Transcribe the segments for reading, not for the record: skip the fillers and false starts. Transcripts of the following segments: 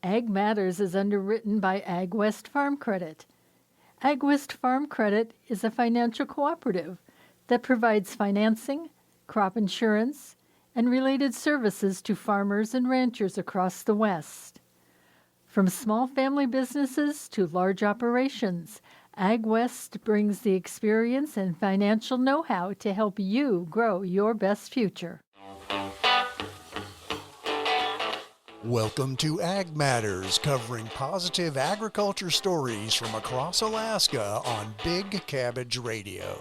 Ag Matters is underwritten by Ag West Farm Credit. Ag West Farm Credit is a financial cooperative that provides financing, crop insurance, and related services to farmers and ranchers across the West. From small family businesses to large operations, Ag West brings the experience and financial know-how to help you grow your best future. Welcome to Ag Matters, covering positive agriculture stories from across Alaska on Big Cabbage Radio.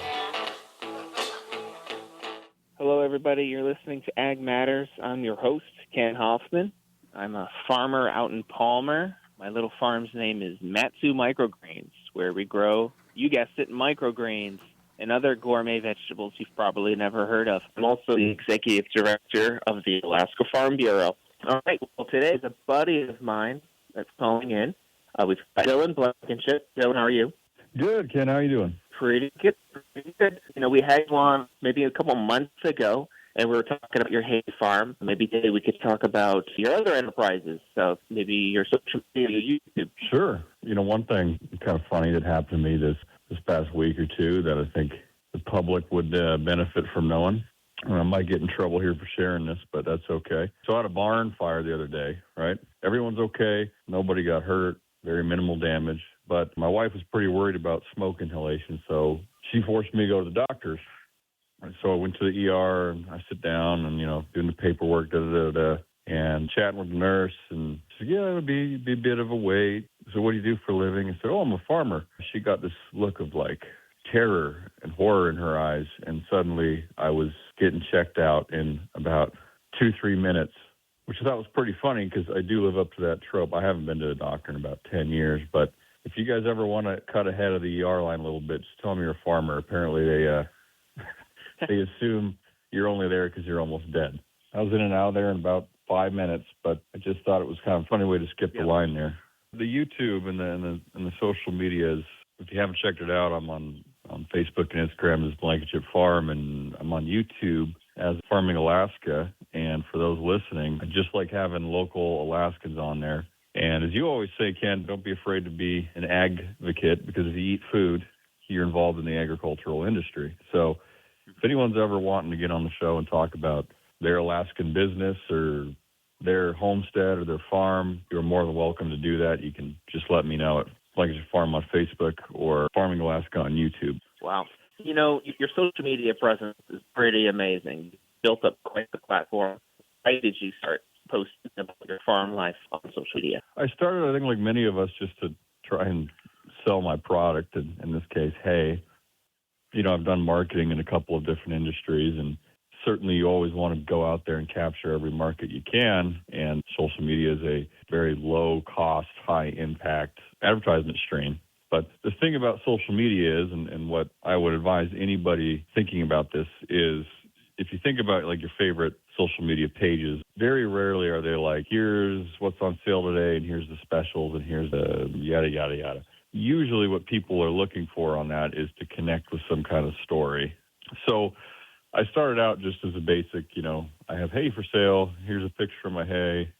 Hello, everybody. You're listening to Ag Matters. I'm your host, Ken Hoffman. I'm a farmer out in Palmer. My little farm's name is Matsu Microgreens, where we grow, you guessed it, microgreens and other gourmet vegetables you've probably never heard of. I'm also the executive director of the Alaska Farm Bureau. All right, well, today is a buddy of mine that's calling in. We've got Dylan Blankenship. Dylan, how are you? Good, Ken. How are you doing? Pretty good. You know, we had you on maybe a couple months ago, and we were talking about your hay farm. Maybe today we could talk about your other enterprises, so maybe your social media, your YouTube. Sure. You know, one thing kind of funny that happened to me this past week or two that I think the public would benefit from knowing. I might get in trouble here for sharing this, but that's okay. So I had a barn fire the other day, right? Everyone's okay. Nobody got hurt. Very minimal damage. But my wife was pretty worried about smoke inhalation, so she forced me to go to the doctor's. And so I went to the ER, and I sit down and, doing the paperwork, and chatting with the nurse. And she said, yeah, it would be a bit of a wait. So what do you do for a living? I said, oh, I'm a farmer. She got this look of, terror and horror in her eyes, and suddenly I was getting checked out in about 2-3 minutes, which I thought was pretty funny because I do live up to that trope. I haven't been to a doctor in about 10 years, but if you guys ever want to cut ahead of the ER line a little bit, just tell them you're a farmer. Apparently they assume you're only there because you're almost dead. I was in and out of there in about 5 minutes, but I just thought it was kind of a funny way to skip the line there. The YouTube and the social media is, if you haven't checked it out, I'm on Facebook and Instagram as Blankenship Farm, and I'm on YouTube as Farming Alaska. And for those listening, I just like having local Alaskans on there. And as you always say, Ken, don't be afraid to be an advocate, because if you eat food, you're involved in the agricultural industry. So if anyone's ever wanting to get on the show and talk about their Alaskan business or their homestead or their farm, you're more than welcome to do that. You can just let me know at Blankenship Farm on Facebook or Farming Alaska on YouTube. Wow. You know, your social media presence is pretty amazing. You built up quite the platform. Why did you start posting about your farm life on social media? I started, I think, like many of us, just to try and sell my product, in this case, hay. I've done marketing in a couple of different industries, and certainly you always want to go out there and capture every market you can, and social media is a very low-cost, high-impact advertisement stream. But the thing about social media is, and what I would advise anybody thinking about this is, if you think about your favorite social media pages, very rarely are they like, here's what's on sale today, and here's the specials, and here's the yada, yada, yada. Usually what people are looking for on that is to connect with some kind of story. So I started out just as a basic, I have hay for sale. Here's a picture of my hay.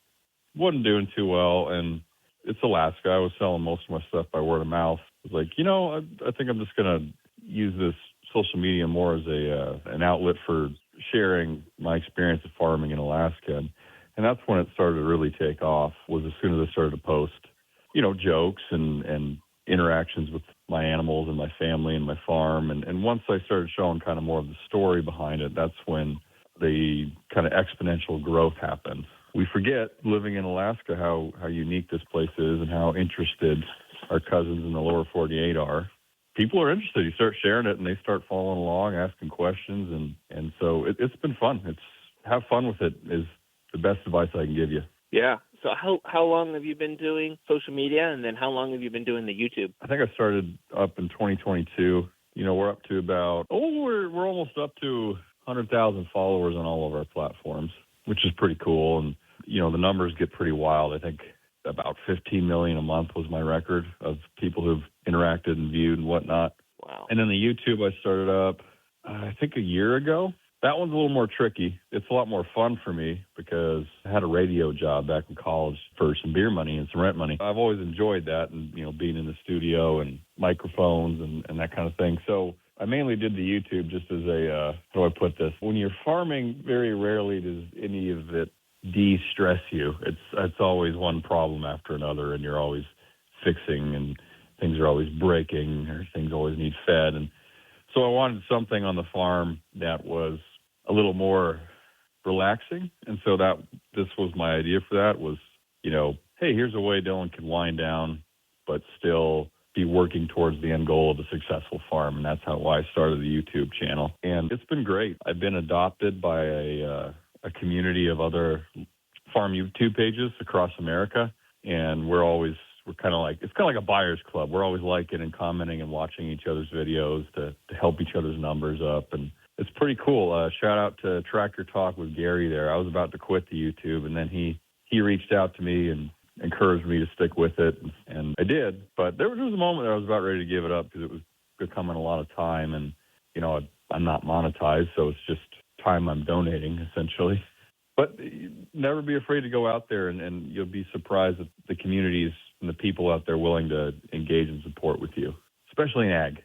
Wasn't doing too well, and it's Alaska. I was selling most of my stuff by word of mouth. I was like, I think I'm just going to use this social media more as an outlet for sharing my experience of farming in Alaska. And that's when it started to really take off, was as soon as I started to post, jokes and interactions with my animals and my family and my farm. And once I started showing kind of more of the story behind it, that's when the kind of exponential growth happened. We forget, living in Alaska, how unique this place is and how interested our cousins in the lower 48 are. People are interested. You start sharing it, and they start following along, asking questions, and so it's been fun. Have fun with it is the best advice I can give you. Yeah. So how long have you been doing social media, and then how long have you been doing the YouTube? I think I started up in 2022. We're up to we're almost up to 100,000 followers on all of our platforms, which is pretty cool. And, the numbers get pretty wild. I think about 15 million a month was my record of people who've interacted and viewed and whatnot. Wow. And then the YouTube I started up, I think a year ago. That one's a little more tricky. It's a lot more fun for me because I had a radio job back in college for some beer money and some rent money. I've always enjoyed that and, being in the studio and microphones and that kind of thing. So I mainly did the YouTube just as a, how do I put this? When you're farming, very rarely does any of it de-stress you. It's always one problem after another, and you're always fixing, and things are always breaking, or things always need fed. And so I wanted something on the farm that was a little more relaxing. And so this was my idea for that was, hey, here's a way Dylan can wind down, but still be working towards the end goal of a successful farm. And that's why I started the YouTube channel. And it's been great. I've been adopted by a community of other farm YouTube pages across America. And we're kind of like, it's kind of like a buyer's club. We're always liking and commenting and watching each other's videos to help each other's numbers up. And it's pretty cool. Shout out to Tractor Talk with Gary there. I was about to quit the YouTube, and then he reached out to me and encouraged me to stick with it, and I did. But there was a moment that I was about ready to give it up because it was becoming a lot of time, and, I'm not monetized, so it's just time I'm donating, essentially. But never be afraid to go out there, and you'll be surprised at the communities and the people out there willing to engage and support with you, especially in ag,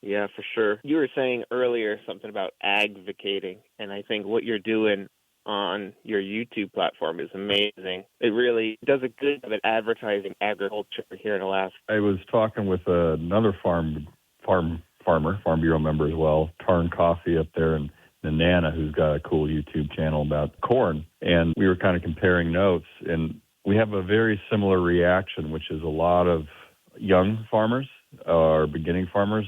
Yeah, for sure. You were saying earlier something about advocating, and I think what you're doing on your YouTube platform is amazing. It really does a good job at advertising agriculture here in Alaska. I was talking with another Farm Bureau member as well, Tarn Coffee up there, and Nana, who's got a cool YouTube channel about corn. And we were kind of comparing notes, and we have a very similar reaction, which is a lot of young farmers or beginning farmers,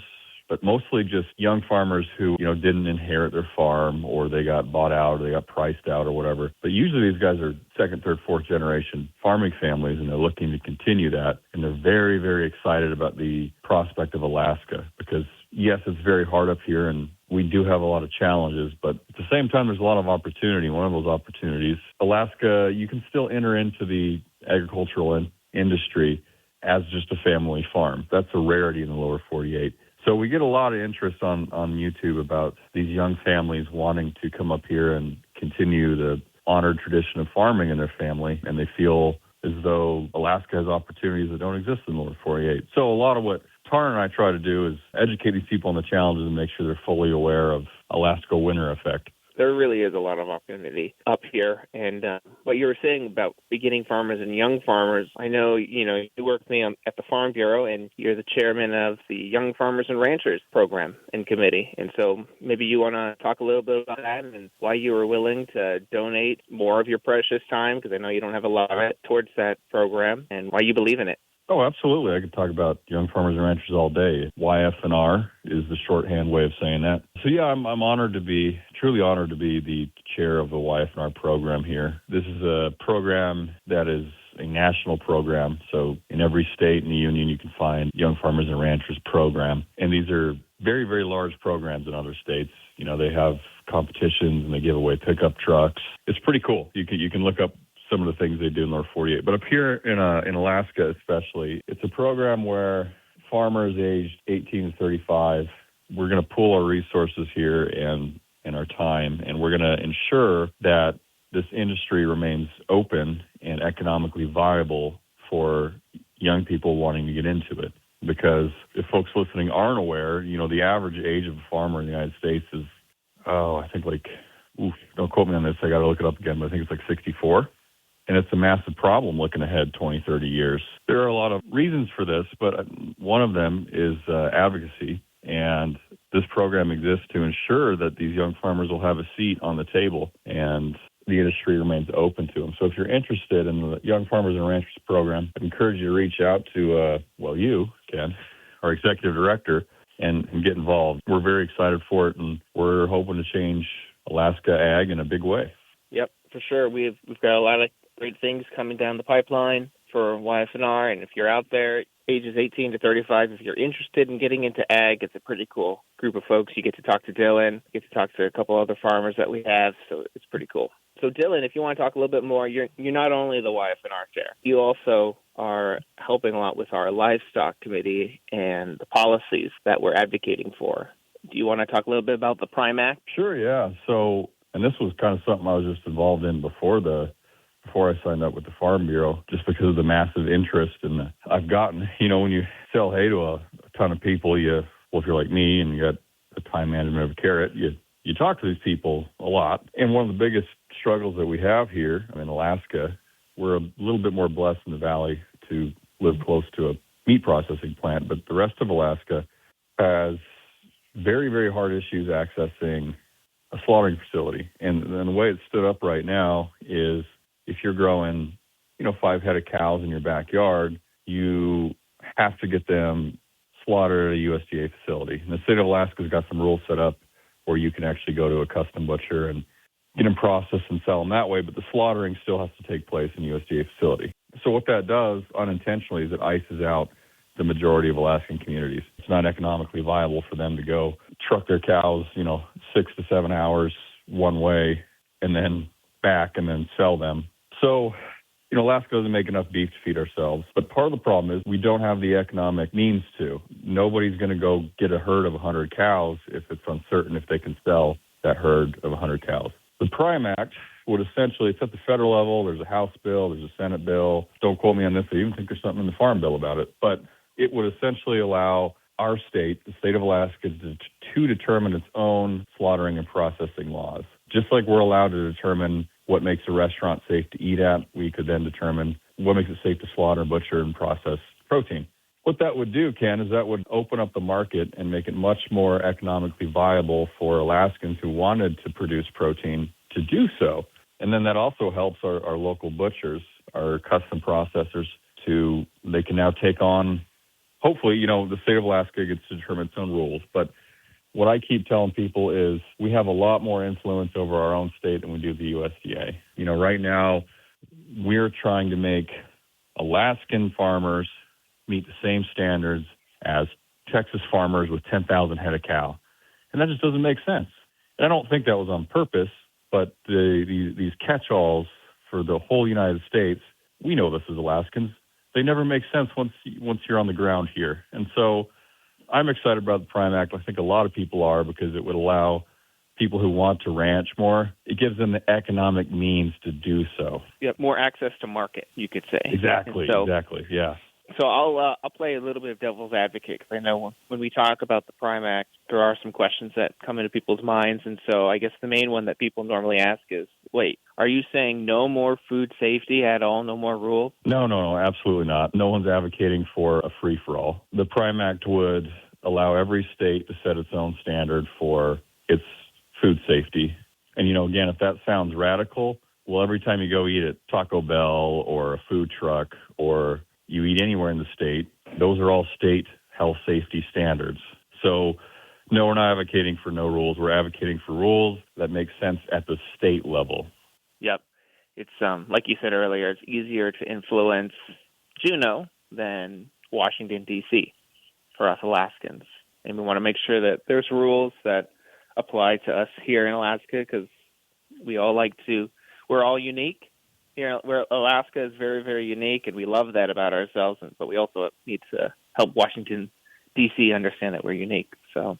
but mostly just young farmers who, didn't inherit their farm, or they got bought out, or they got priced out, or whatever. But usually these guys are second, third, fourth generation farming families, and they're looking to continue that. And they're very, very excited about the prospect of Alaska because, yes, it's very hard up here, and we do have a lot of challenges, but at the same time, there's a lot of opportunity. One of those opportunities, Alaska, you can still enter into the agricultural industry as just a family farm. That's a rarity in the lower 48. So we get a lot of interest on YouTube about these young families wanting to come up here and continue the honored tradition of farming in their family, and they feel as though Alaska has opportunities that don't exist in the lower 48. So a lot of what Tarn and I try to do is educate these people on the challenges and make sure they're fully aware of Alaska winter effect. There really is a lot of opportunity up here. And what you were saying about beginning farmers and young farmers, I know, you work with me at the Farm Bureau, and you're the chairman of the Young Farmers and Ranchers program and committee. And so maybe you want to talk a little bit about that and why you were willing to donate more of your precious time, because I know you don't have a lot of it, towards that program, and why you believe in it. Oh, absolutely. I could talk about Young Farmers and Ranchers all day. YF&R is the shorthand way of saying that. So, yeah, I'm truly honored to be the chair of the YF&R program here. This is a program that is a national program. So in every state in the union, you can find Young Farmers and Ranchers program. And these are very, very large programs in other states. They have competitions and they give away pickup trucks. It's pretty cool. You can look up some of the things they do in the lower 48. But up here in Alaska especially, it's a program where farmers aged 18 to 35, we're going to pool our resources here and our time, and we're going to ensure that this industry remains open and economically viable for young people wanting to get into it. Because if folks listening aren't aware, the average age of a farmer in the United States is, I think don't quote me on this, I got to look it up again, but I think it's like 64. And it's a massive problem looking ahead 20, 30 years. There are a lot of reasons for this, but one of them is advocacy. And this program exists to ensure that these young farmers will have a seat on the table and the industry remains open to them. So if you're interested in the Young Farmers and Ranchers program, I encourage you to reach out to, you, Ken, our executive director, and get involved. We're very excited for it, and we're hoping to change Alaska ag in a big way. Yep, for sure. We've got a lot of great things coming down the pipeline for YF&R, and if you're out there, ages 18 to 35, if you're interested in getting into ag, it's a pretty cool group of folks. You get to talk to Dylan, you get to talk to a couple other farmers that we have, so it's pretty cool. So Dylan, if you want to talk a little bit more, you're not only the YF&R chair, you also are helping a lot with our livestock committee and the policies that we're advocating for. Do you want to talk a little bit about the Prime Act? Sure, yeah. So, and this was kind of something I was just involved in before I signed up with the Farm Bureau, just because of the massive interest. And I've gotten, when you sell hay to a ton of people, if you're like me and you got the time management of a carrot, you talk to these people a lot. And one of the biggest struggles that we have here, in Alaska, we're a little bit more blessed in the valley to live close to a meat processing plant, but the rest of Alaska has very, very hard issues accessing a slaughtering facility. And the way it's stood up right now is if you're growing, 5 head of cows in your backyard, you have to get them slaughtered at a USDA facility. And the state of Alaska's got some rules set up where you can actually go to a custom butcher and get them processed and sell them that way, but the slaughtering still has to take place in a USDA facility. So what that does unintentionally is it ices out the majority of Alaskan communities. It's not economically viable for them to go truck their cows, 6 to 7 hours one way and then back and then sell them. So, Alaska doesn't make enough beef to feed ourselves. But part of the problem is we don't have the economic means to. Nobody's going to go get a herd of 100 cows if it's uncertain if they can sell that herd of 100 cows. The Prime Act would essentially, it's at the federal level, there's a House bill, there's a Senate bill. Don't quote me on this, I even think there's something in the Farm Bill about it. But it would essentially allow our state, the state of Alaska, to determine its own slaughtering and processing laws. Just like we're allowed to determine what makes a restaurant safe to eat at, we could then determine what makes it safe to slaughter, butcher, and process protein. What that would do, Ken, is that would open up the market and make it much more economically viable for Alaskans who wanted to produce protein to do so. And then that also helps our local butchers, our custom processors, they can now take on, hopefully, the state of Alaska gets to determine its own rules. But what I keep telling people is we have a lot more influence over our own state than we do the USDA. Right now, we're trying to make Alaskan farmers meet the same standards as Texas farmers with 10,000 head of cow. And that just doesn't make sense. And I don't think that was on purpose, but these catch-alls for the whole United States, we know this as Alaskans, they never make sense once you're on the ground here. And so I'm excited about the Prime Act. I think a lot of people are, because it would allow people who want to ranch more, it gives them the economic means to do so. Yep, more access to market, you could say. Exactly, yeah. So I'll play a little bit of devil's advocate, because I know when we talk about the Prime Act, there are some questions that come into people's minds. And so I guess the main one that people normally ask is, wait, are you saying no more food safety at all, no more rules? No, absolutely not. No one's advocating for a free-for-all. The Prime Act would allow every state to set its own standard for its food safety. And, again, if that sounds radical, well, every time you go eat at Taco Bell or a food truck or you eat anywhere in the state, those are all state health safety standards. So, no, we're not advocating for no rules. We're advocating for rules that make sense at the state level. Yep. It's, like you said earlier, it's easier to influence Juneau than Washington, D.C. for us Alaskans. And we want to make sure that there's rules that apply to us here in Alaska, because we're all unique. Alaska is very, very unique, and we love that about ourselves. But we also need to help Washington, D.C. understand that we're unique. So,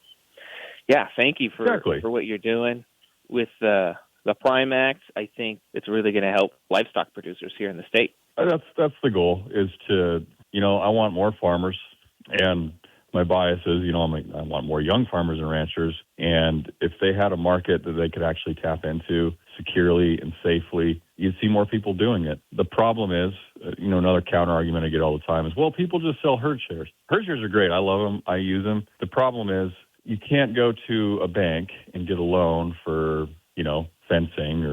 yeah, thank you for what you're doing with the Prime Act. I think it's really going to help livestock producers here in the state. That's the goal, is to, I want more farmers, and my bias is, I want more young farmers and ranchers. And if they had a market that they could actually tap into securely and safely, you'd see more people doing it. The problem is, another counter argument I get all the time is, well, people just sell herd shares. Herd shares are great. I love them. I use them. The problem is you can't go to a bank and get a loan for, fencing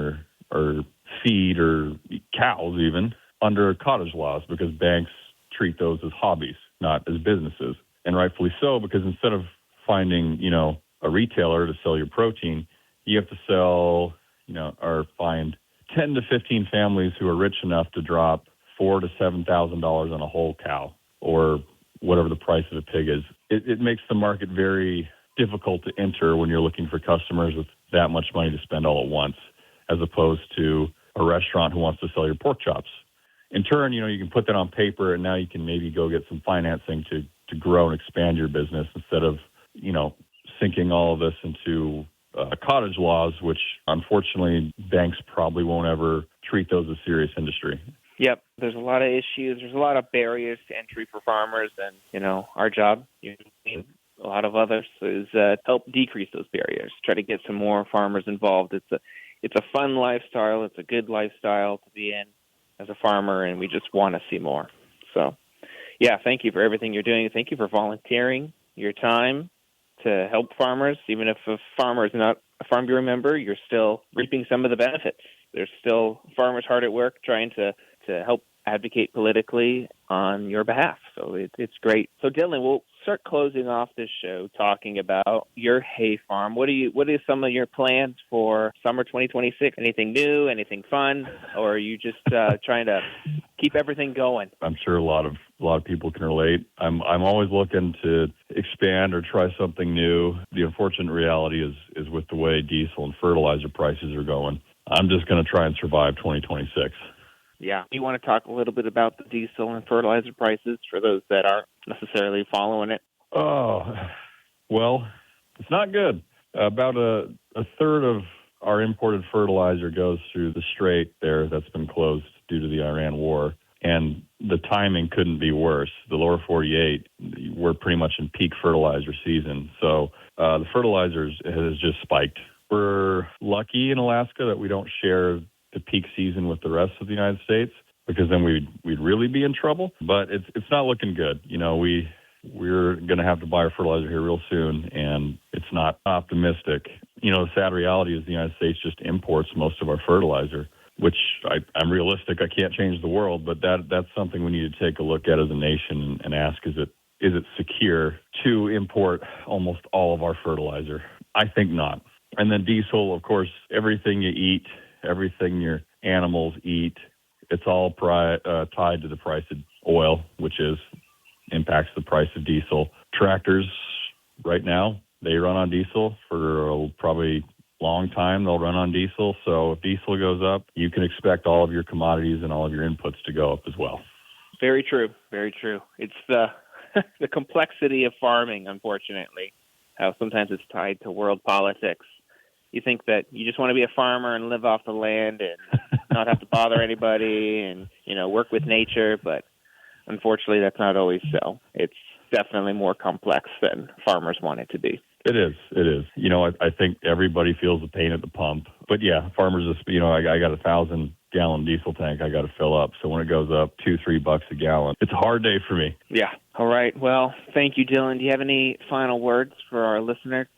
or feed or cows even under cottage laws, because banks treat those as hobbies, not as businesses. And rightfully so, because instead of finding, a retailer to sell your protein, you have to sell, or find 10 to 15 families who are rich enough to drop $4,000 to $7,000 on a whole cow, or whatever the price of a pig is. It makes the market very difficult to enter when you're looking for customers with that much money to spend all at once, as opposed to a restaurant who wants to sell your pork chops. In turn, you can put that on paper, and now you can maybe go get some financing to grow and expand your business instead of, sinking all of this into cottage laws, which unfortunately banks probably won't ever treat those as serious industry. Yep, there's a lot of issues. There's a lot of barriers to entry for farmers, and our job, a lot of others, is help decrease those barriers. Try to get some more farmers involved. It's a fun lifestyle. It's a good lifestyle to be in as a farmer, and we just want to see more. So, yeah, thank you for everything you're doing. Thank you for volunteering your time to help farmers. Even if a farmer is not a Farm Bureau member, you're still reaping some of the benefits. There's still farmers hard at work trying to help advocate politically on your behalf. So it's great. So Dylan, we'll start closing off this show talking about your hay farm. What are some of your plans for summer 2026? Anything new, anything fun, or are you just trying to keep everything going? I'm sure a lot of people can relate. I'm always looking to expand or try something new. The unfortunate reality is with the way diesel and fertilizer prices are going, I'm just going to try and survive 2026. Yeah. You want to talk a little bit about the diesel and fertilizer prices for those that aren't necessarily following it? Oh, well, it's not good. About a third of our imported fertilizer goes through the strait there that's been closed due to the Iran war. And the timing couldn't be worse. The lower 48, we're pretty much in peak fertilizer season. So the fertilizers has just spiked. We're lucky in Alaska that we don't share the peak season with the rest of the United States, because then we'd really be in trouble. But it's not looking good. We're going to have to buy our fertilizer here real soon, and it's not optimistic. The sad reality is the United States just imports most of our fertilizer, which I'm realistic. I can't change the world, but that's something we need to take a look at as a nation and ask, is it secure to import almost all of our fertilizer? I think not. And then diesel, of course, everything you eat, everything your animals eat, it's all tied to the price of oil, which impacts the price of diesel. Tractors right now, they run on diesel for probably long time. They'll run on diesel. So if diesel goes up, you can expect all of your commodities and all of your inputs to go up as well. Very true. Very true. It's the complexity of farming, unfortunately, how sometimes it's tied to world politics. You think that you just want to be a farmer and live off the land and not have to bother anybody and, work with nature. But unfortunately, that's not always so. It's definitely more complex than farmers want it to be. It is. I think everybody feels the pain at the pump. But yeah, farmers, I got a 1,000-gallon diesel tank I got to fill up. So when it goes up $2-3 a gallon, it's a hard day for me. Yeah. All right. Well, thank you, Dylan. Do you have any final words for our listeners?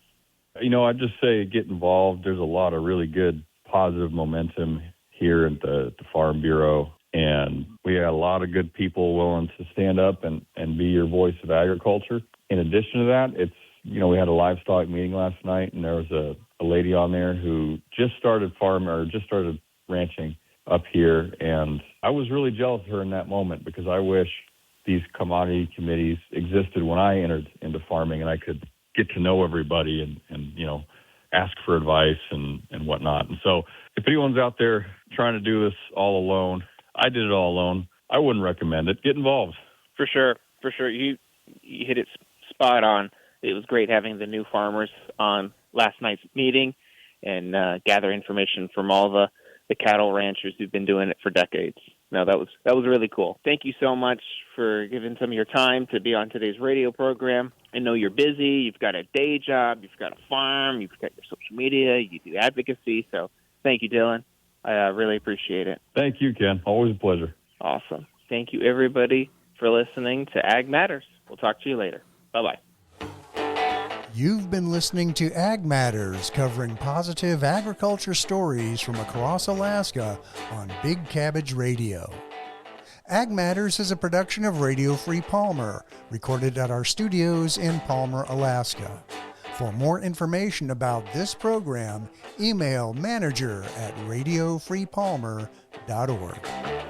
I'd just say get involved. There's a lot of really good positive momentum here at the Farm Bureau. And we had a lot of good people willing to stand up and be your voice of agriculture. In addition to that, we had a livestock meeting last night, and there was a lady on there who just started ranching up here. And I was really jealous of her in that moment, because I wish these commodity committees existed when I entered into farming, and I could get to know everybody and ask for advice and whatnot. And so if anyone's out there trying to do this all alone, I did it all alone, I wouldn't recommend it. Get involved. For sure. You hit it spot on. It was great having the new farmers on last night's meeting and gather information from all the cattle ranchers who've been doing it for decades. No, that was really cool. Thank you so much for giving some of your time to be on today's radio program. I know you're busy. You've got a day job. You've got a farm. You've got your social media. You do advocacy. So thank you, Dylan. I really appreciate it. Thank you, Ken. Always a pleasure. Awesome. Thank you, everybody, for listening to Ag Matters. We'll talk to you later. Bye-bye. You've been listening to Ag Matters, covering positive agriculture stories from across Alaska on Big Cabbage Radio. Ag Matters is a production of Radio Free Palmer, recorded at our studios in Palmer, Alaska. For more information about this program, email manager@radiofreepalmer.org.